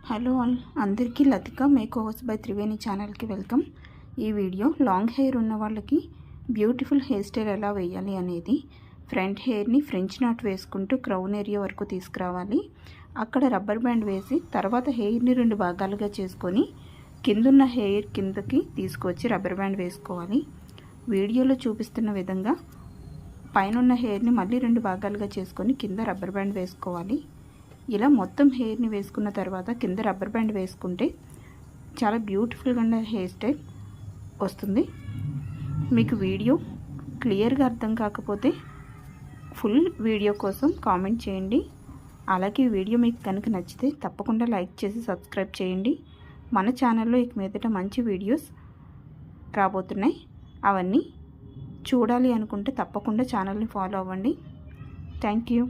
Hello all, అందరికీ Latika makeovers by Triveni ఛానల్కి welcome. ఈ వీడియో లాంగ్ హెయిర్ ఉన్న వాళ్ళకి బ్యూటిఫుల్ హెయిర్ స్టైల్ ఎలా వేయాలి అనేది. ఫ్రంట్ హెయిర్ని ఫ్రెంచ్ నాట్ వేసుకుంటూ క్రౌన్ ఏరియా వరకు తీసుకురావాలి. అక్కడ రబ్బర్ బ్యాండ్ వేసి తర్వాత హెయిర్ని 2 భాగాలుగా చేసుకొని కిందున్న హెయిర్ కిందకి తీసుకొచ్చి రబ్బర్ బ్యాండ్ వేసుకోవాలి. వీడియోలో చూపిస్తున్న విధంగా పైన హెయిర్ని మళ్ళీ 2 భాగాలుగా చేసుకొని కింద రబ్బర్ బ్యాండ్ వేసుకోవాలి. ఇలా మొత్తం హెయిర్ని వేసుకున్న తర్వాత కింద రబ్బర్ బ్యాండ్ వేసుకుంటే చాలా బ్యూటిఫుల్గా ఉన్న హెయిర్ స్టైల్ వస్తుంది. మీకు వీడియో క్లియర్గా అర్థం కాకపోతే ఫుల్ వీడియో కోసం కామెంట్ చేయండి. అలాగే వీడియో మీకు కనుక నచ్చితే తప్పకుండా లైక్ చేసి సబ్స్క్రైబ్ చేయండి. మన ఛానల్లో ఇక మీదట మంచి వీడియోస్ రాబోతున్నాయి. అవన్నీ చూడాలి అనుకుంటే తప్పకుండా ఛానల్ని ఫాలో అవ్వండి. Thank you.